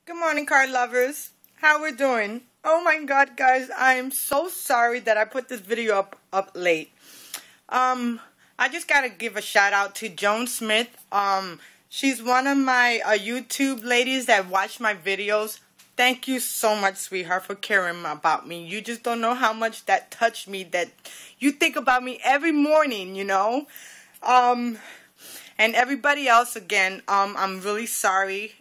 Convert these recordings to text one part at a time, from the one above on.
Good morning, card lovers. How we're doing? Oh my god, guys, I am so sorry that I put this video up late. I just gotta give a shout out to Joan Smith. She's one of my YouTube ladies that watch my videos. Thank you so much, sweetheart, for caring about me. You just don't know how much that touched me, that you think about me every morning, you know? And everybody else, again, I'm really sorry.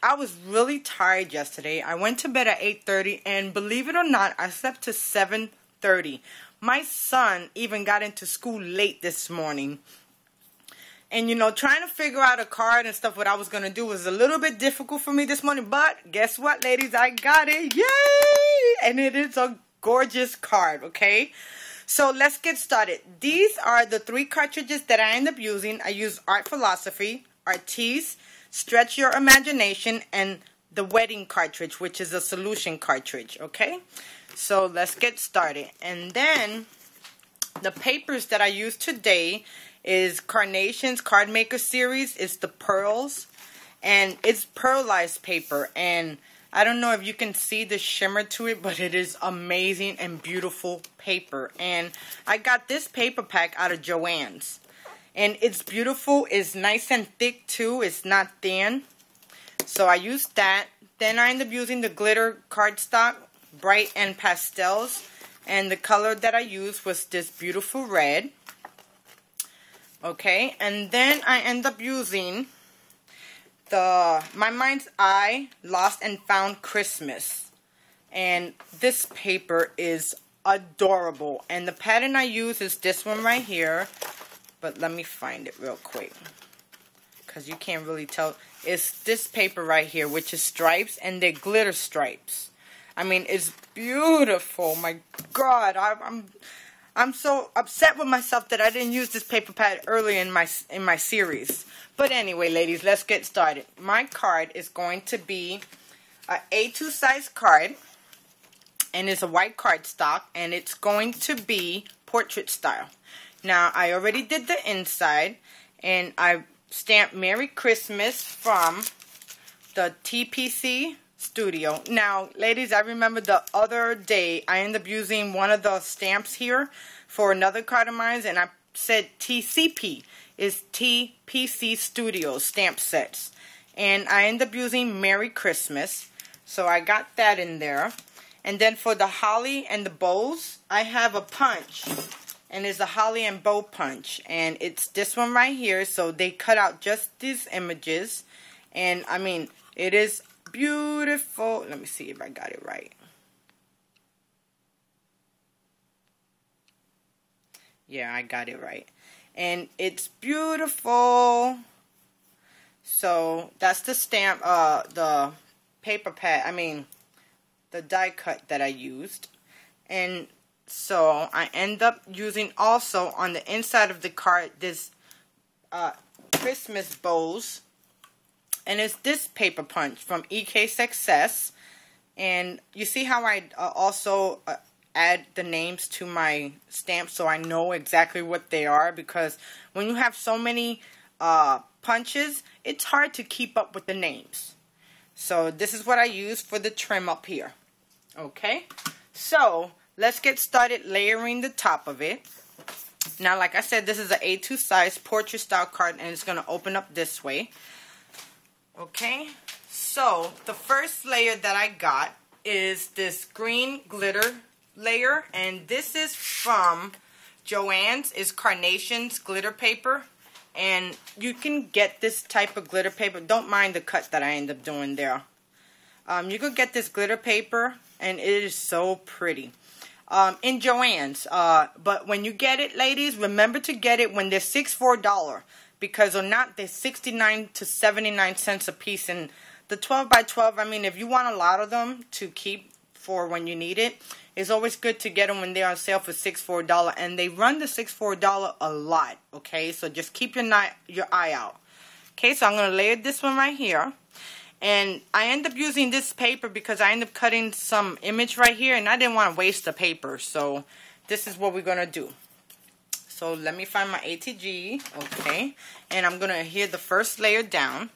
I was really tired yesterday. I went to bed at 8:30, and believe it or not, I slept to 7:30. My son even got into school late this morning. And, you know, trying to figure out a card and stuff, what I was going to do was a little bit difficult for me this morning. But guess what, ladies? I got it. Yay! And it is a gorgeous card, okay? So let's get started. These are the 3 cartridges that I end up using. I use Art Philosophy, Artiste, Stretch Your Imagination, and the Wedding cartridge, which is a solution cartridge, okay? So let's get started. And then the papers that I use today is Carnation's Card Maker series. It's the pearls, and it's pearlized paper, and I don't know if you can see the shimmer to it, but it is amazing and beautiful paper. And I got this paper pack out of Joann's. And it's beautiful. It's nice and thick too. It's not thin. So I used that. Then I ended up using the glitter cardstock, bright and pastels. And the color that I used was this beautiful red. Okay. And then I end up using the My Mind's Eye Lost and Found Christmas. And this paper is adorable. And the pattern I use is this one right here. But let me find it real quick, because you can't really tell. It's this paper right here, which is stripes, and they're glitter stripes. I mean, it's beautiful. My God, I'm so upset with myself that I didn't use this paper pad earlier in my series. But anyway, ladies, let's get started. My card is going to be a A2 size card, and it's a white cardstock, and it's going to be portrait style. Now, I already did the inside, and I stamped Merry Christmas from the TPC Studio. Now, ladies, I remember the other day, I ended up using one of the stamps here for another card of mine, and I said TCP is TPC Studio stamp sets. And I ended up using Merry Christmas, so I got that in there. And then for the holly and the bows, I have a punch. And it's a holly and bow punch. And it's this one right here. So they cut out just these images. And I mean, it is beautiful. Let me see if I got it right. Yeah, I got it right. And it's beautiful. So that's the stamp, the paper pad, the die cut that I used. And so I end up using also on the inside of the card this Christmas bows, and it's this paper punch from EK Success. And you see how I also add the names to my stamps so I know exactly what they are, because when you have so many punches, it's hard to keep up with the names. So this is what I use for the trim up here. Okay, so let's get started layering the top of it. Now, like I said, this is an A2 size portrait style card, and it's going to open up this way. Okay, so the first layer that I got is this green glitter layer, and this is from Joann's. It's Carnation's glitter paper, and you can get this type of glitter paper. Don't mind the cut that I end up doing there. You could get this glitter paper, and it is so pretty. In Joann's, but when you get it, ladies, remember to get it when they're $6 for $1, because or not, they're 69 to 79 cents a piece. And the 12 by 12, I mean, if you want a lot of them to keep for when you need it, it's always good to get them when they're on sale for $6 for $1, and they run the $6 for $1 a lot. Okay, so just keep your eye out. Okay, so I'm gonna layer this one right here. And I end up using this paper because I end up cutting some image right here, and I didn't want to waste the paper. So this is what we're going to do. So let me find my ATG. Okay. And I'm going to adhere the first layer down.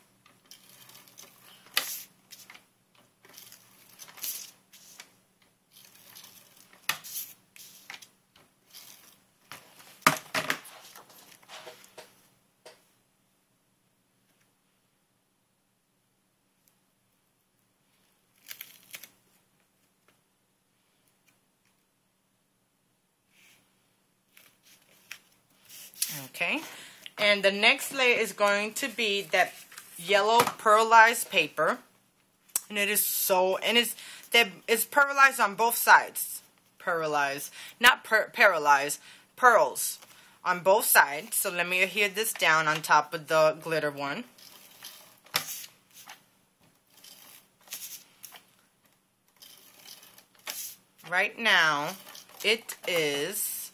Okay, and the next layer is going to be that yellow pearlized paper, and it is so, and it's pearlized on both sides. Pearlized, not paralyzed, pearls on both sides. So let me adhere this down on top of the glitter one. Right now, it's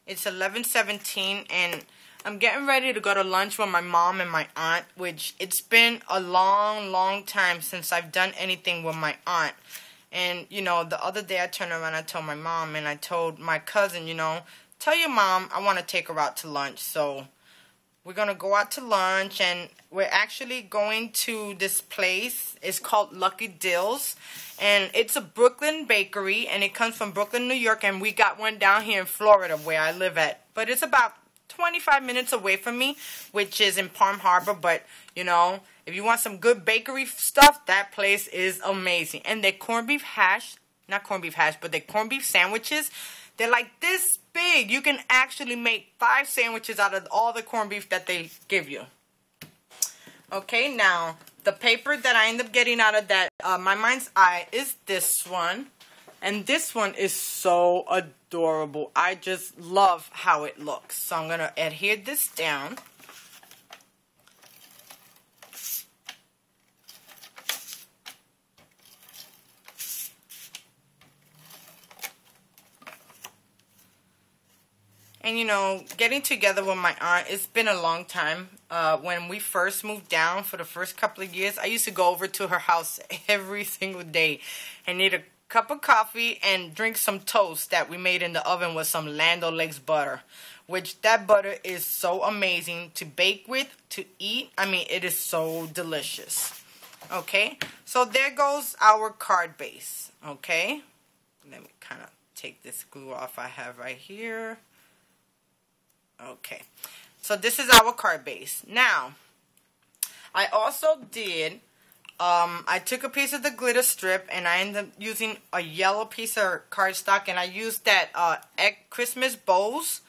11:17, and I'm getting ready to go to lunch with my mom and my aunt, which it's been a long time since I've done anything with my aunt. And, you know, the other day I turned around and I told my mom, and I told my cousin, you know, tell your mom I want to take her out to lunch. So we're going to go out to lunch, and we're actually going to this place. It's called Lucky Dills, and it's a Brooklyn bakery, and it comes from Brooklyn, New York, and we got one down here in Florida where I live at. But it's about 25 minutes away from me, which is in Palm Harbor. But, you know, if you want some good bakery stuff, that place is amazing. And their corned beef hash, not corned beef hash, but their corned beef sandwiches, they're like this big. You can actually make 5 sandwiches out of all the corned beef that they give you. Okay, now, the paper that I end up getting out of that, My Mind's Eye, is this one. And this one is so adorable. I just love how it looks. So I'm going to adhere this down. And, you know, getting together with my aunt, it's been a long time. When we first moved down for the first couple of years, I used to go over to her house every single day and eat a cup of coffee and drink some toast that we made in the oven with some Land O'Lakes butter. Which, that butter is so amazing to bake with, to eat. I mean, it is so delicious. Okay, so there goes our card base. Okay, let me kind of take this glue off I have right here. Okay, so this is our card base. Now, I also did, I took a piece of the glitter strip, and I ended up using a yellow piece of cardstock, and I used that egg Christmas bows,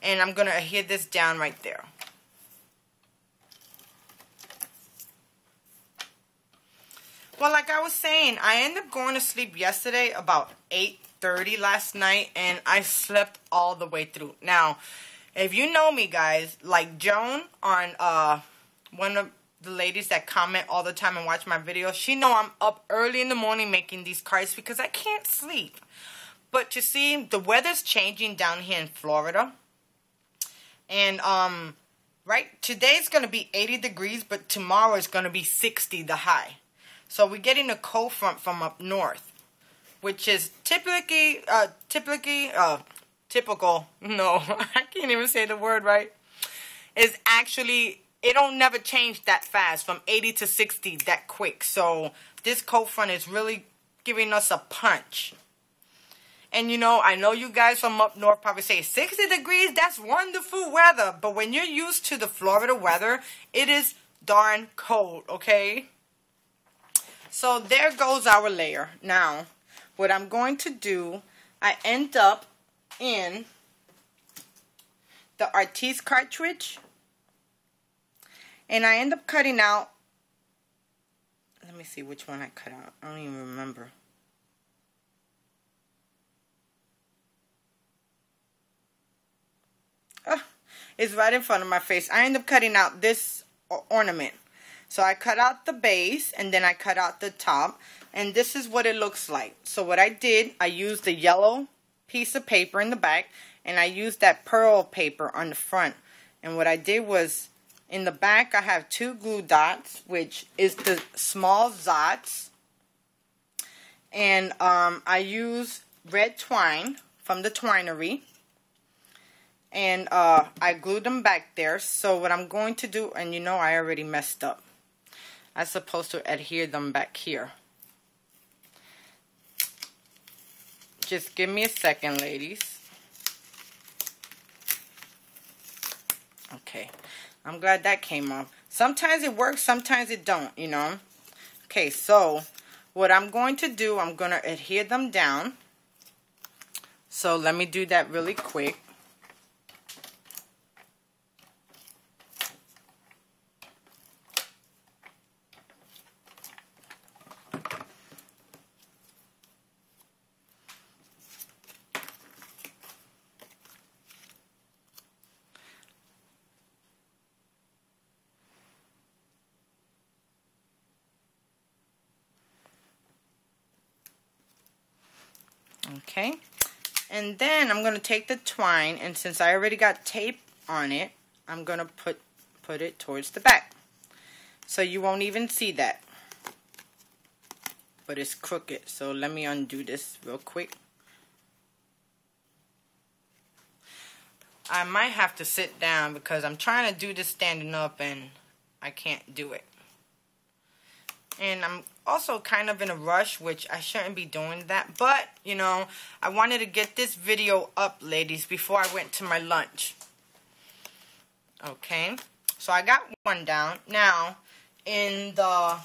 and I'm going to adhere this down right there. Well, like I was saying, I ended up going to sleep yesterday about 8:30 last night, and I slept all the way through. Now, if you know me, guys, like Joan on one of the ladies that comment all the time and watch my videos, she know I'm up early in the morning making these cards because I can't sleep. But you see, the weather's changing down here in Florida. And, right, today's going to be 80 degrees, but tomorrow is going to be 60, the high. So we're getting a cold front from up north, which is typical, no, I can't even say the word right, is actually, it don't never change that fast from 80 to 60 that quick. So this cold front is really giving us a punch. And you know, I know you guys from up north probably say 60 degrees, that's wonderful weather. But when you're used to the Florida weather, it is darn cold, okay? So there goes our layer. Now, what I'm going to do, I end up in the Artiste cartridge, and I end up cutting out, let me see which one I cut out, I don't even remember. It's right in front of my face. I end up cutting out this ornament. So I cut out the base, and then I cut out the top, and this is what it looks like. So what I did, I used the yellow piece of paper in the back, and I used that pearl paper on the front. And what I did was, in the back, I have 2 glue dots, which is the small dots. And I use red twine from the Twinery. And I glued them back there. So what I'm going to do, and you know I already messed up. I'm supposed to adhere them back here. Just give me a second, ladies. Okay. I'm glad that came off. Sometimes it works, sometimes it don't, you know. Okay, so what I'm going to do, I'm going to adhere them down. So let me do that really quick. Okay. And then I'm going to take the twine, and since I already got tape on it, I'm going to put it towards the back. So you won't even see that. But it's crooked. So let me undo this real quick. I might have to sit down because I'm trying to do this standing up and I can't do it. And I'm also kind of in a rush, which I shouldn't be doing that. But, you know, I wanted to get this video up, ladies, before I went to my lunch. Okay. So I got one down. Now, in the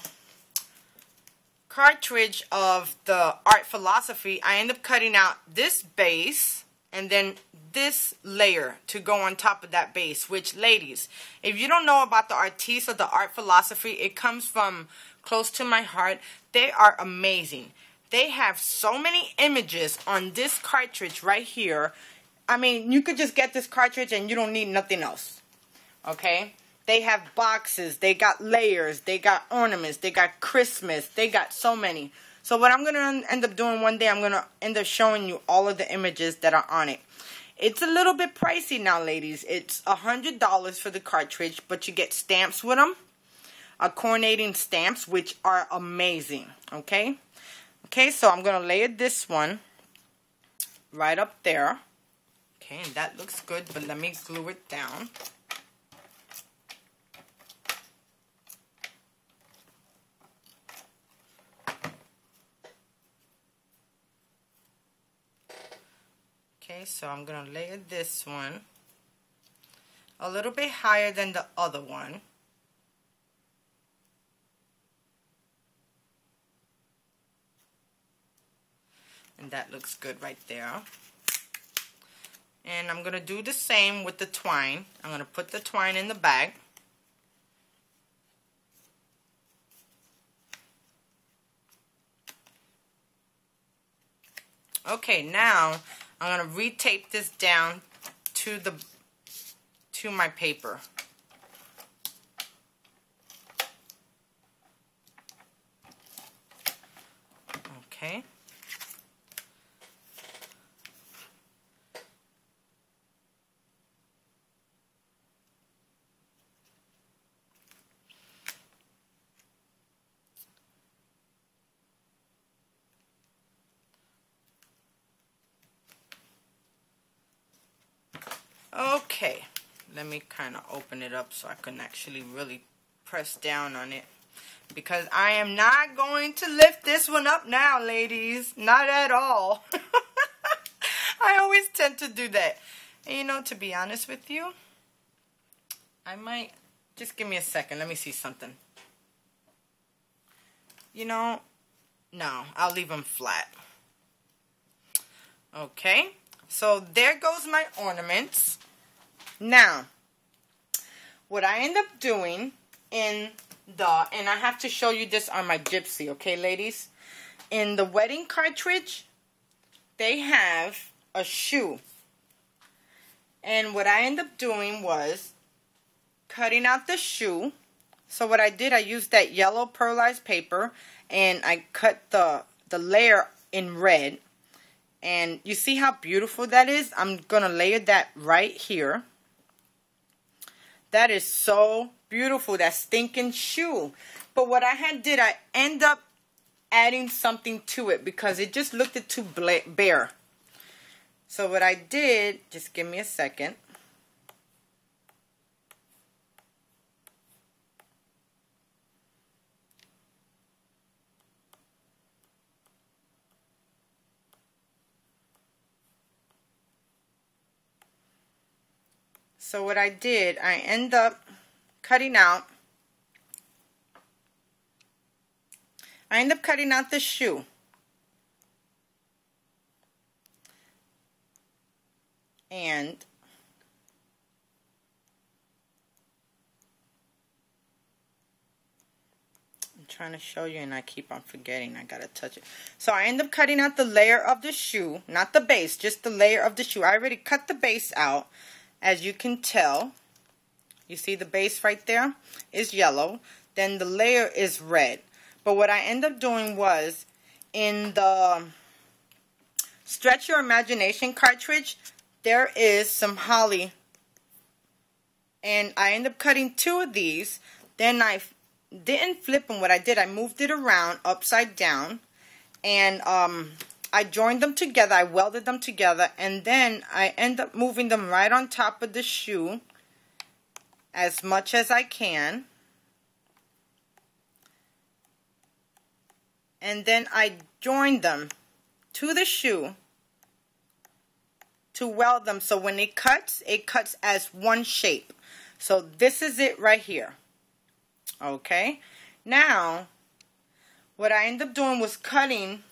cartridge of the art philosophy, I end up cutting out this base and then this layer to go on top of that base, which, ladies, if you don't know about the artiste or the art philosophy, it comes from close to my heart. They are amazing. They have so many images on this cartridge right here. I mean, you could just get this cartridge and you don't need nothing else. Okay? They have boxes, they got layers, they got ornaments, they got Christmas, they got so many. So what I'm going to end up doing one day, I'm going to end up showing you all of the images that are on it. It's a little bit pricey now, ladies. It's $100 for the cartridge, but you get stamps with them. Coordinating stamps, which are amazing. Okay? Okay, so I'm going to layer this one right up there. Okay, and that looks good, but let me glue it down. Okay, so I'm going to layer this one a little bit higher than the other one. And that looks good right there. And I'm going to do the same with the twine. I'm going to put the twine in the bag. Okay, now I'm going to retape this down to my paper. Okay. Okay, let me kind of open it up so I can actually really press down on it. Because I am not going to lift this one up now, ladies. Not at all. I always tend to do that. And you know, to be honest with you, I might... Just give me a second. Let me see something. You know, no, I'll leave them flat. Okay, so there goes my ornaments. Now, what I end up doing and I have to show you this on my gypsy, okay, ladies? In the wedding cartridge, they have a shoe. And what I end up doing was cutting out the shoe. So what I did, I used that yellow pearlized paper and I cut the layer in red. And you see how beautiful that is? I'm going to layer that right here. That is so beautiful, that stinking shoe. But what I did, I end up adding something to it because it just looked too bare. So what I did, just give me a second. So what I did, I end up cutting out the shoe. And I'm trying to show you and I keep on forgetting. I gotta touch it. So I end up cutting out the layer of the shoe, not the base, just the layer of the shoe. I already cut the base out. As you can tell, you see the base right there is yellow. Then the layer is red. But what I end up doing was, in the Stretch Your Imagination cartridge, there is some holly. And I ended up cutting 2 of these. Then I didn't flip them. What I did, I moved it around upside down. And I joined them together. I welded them together. And then I end up moving them right on top of the shoe as much as I can. And then I joined them to the shoe to weld them. So when it cuts as one shape. So this is it right here. Okay. Now, what I ended up doing was cutting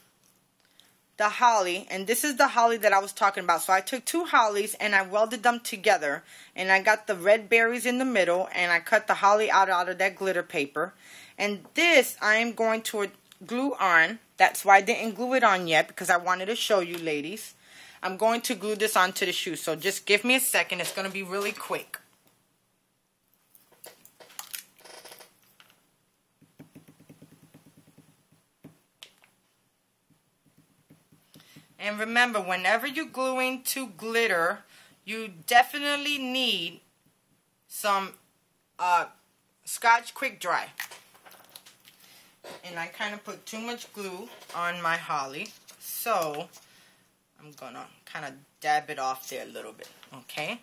the holly. And this is the holly that I was talking about. So I took 2 hollies and I welded them together. And I got the red berries in the middle. And I cut the holly out of that glitter paper. And this I am going to glue on. That's why I didn't glue it on yet, because I wanted to show you, ladies. I'm going to glue this onto the shoe. So just give me a second. It's going to be really quick. And remember, whenever you're gluing to glitter, you definitely need some Scotch Quick Dry. And I kind of put too much glue on my holly, so I'm going to kind of dab it off there a little bit, okay?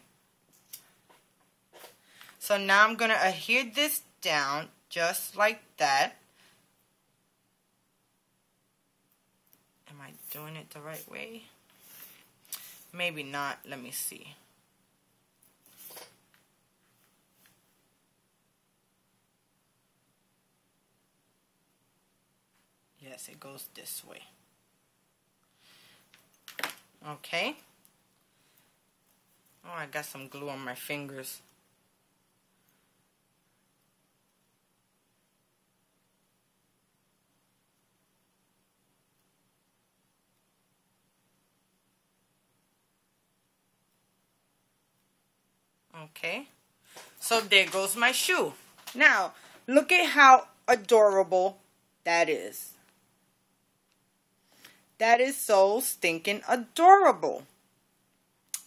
So now I'm going to adhere this down just like that. Am I doing it the right way? Maybe not. Let me see. Yes, it goes this way. Okay. Oh, I got some glue on my fingers. Okay, so there goes my shoe. Now, look at how adorable that is. That is so stinking adorable.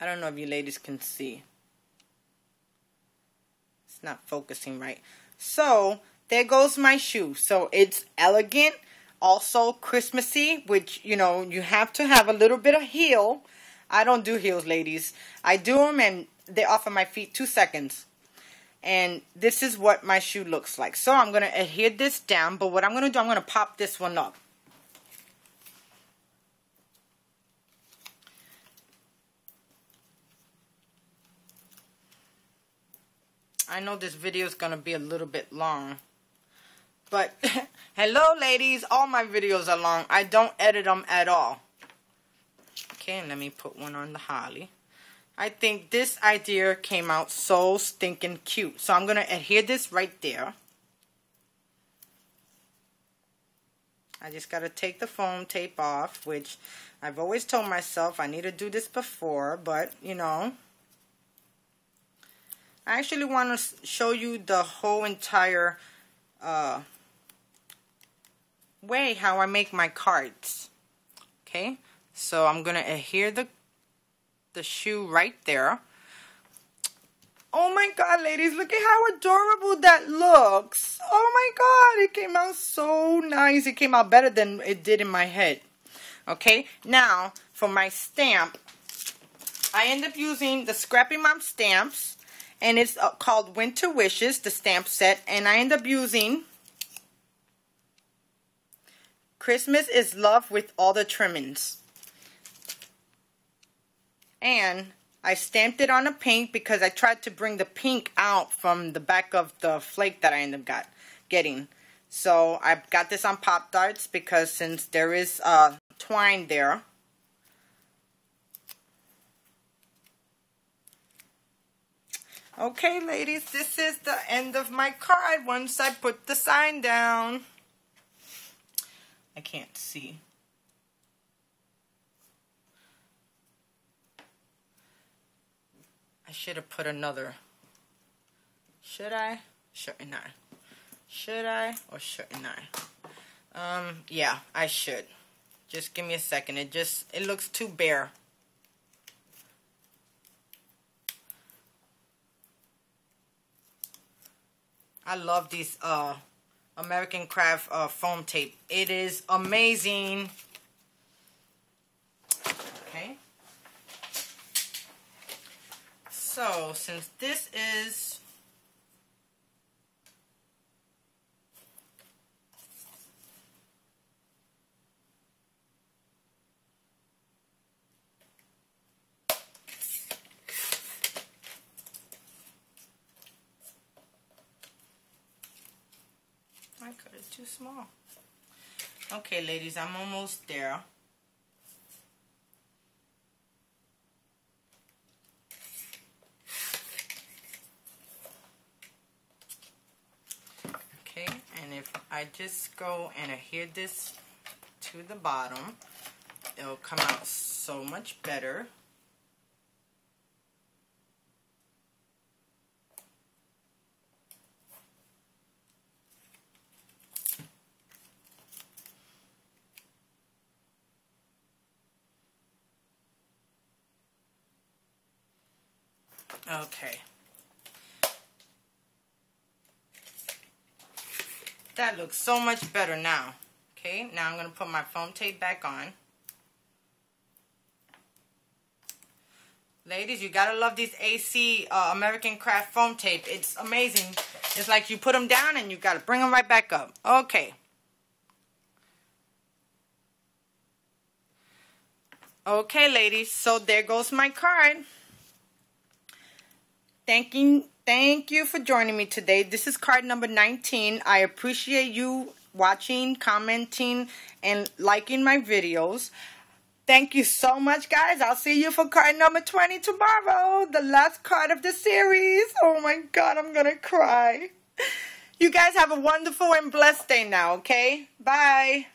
I don't know if you ladies can see. It's not focusing right. So, there goes my shoe. So, it's elegant, also Christmassy, which, you know, you have to have a little bit of heel. I don't do heels, ladies. I do them and they're off of my feet 2 seconds. And this is what my shoe looks like. So I'm going to adhere this down. But what I'm going to do, I'm going to pop this one up. I know this video is going to be a little bit long. But hello, ladies. All my videos are long. I don't edit them at all. Okay, and let me put one on the holly. I think this idea came out so stinking cute. So I'm going to adhere this right there. I just got to take the foam tape off, which I've always told myself I need to do this before, but, you know. I actually want to show you the whole entire way how I make my cards. Okay, so I'm going to adhere the shoe right there. Oh my god, ladies, look at how adorable that looks. Oh my god, it came out so nice. It came out better than it did in my head. Okay, now for my stamp, I end up using the Scrappy Mom stamps, and it's called Winter Wishes, the stamp set, and I end up using Christmas is Love with all the trimmings. And I stamped it on a pink because I tried to bring the pink out from the back of the flake that I ended up getting. So I got this on Pop Darts because since there is twine there. Okay, ladies, this is the end of my card once I put the sign down. I can't see. I should have put another. Should I? Shouldn't I? Should I or shouldn't I? Yeah, I should. Just give me a second. It looks too bare. I love these American Craft foam tape. It is amazing. Okay. So, since this is I cut it too small. Okay, ladies, I'm almost there. Okay, and if I just go and adhere this to the bottom, it'll come out so much better. Okay. That looks so much better now. Okay, now I'm going to put my foam tape back on. Ladies, you got to love these AC American Craft foam tape. It's amazing. It's like you put them down and you got to bring them right back up. Okay. Okay, ladies, so there goes my card. Thank you for joining me today. This is card number 19. I appreciate you watching, commenting, and liking my videos. Thank you so much, guys. I'll see you for card number 20 tomorrow. The last card of the series. Oh my God, I'm gonna cry. You guys have a wonderful and blessed day now, okay? Bye.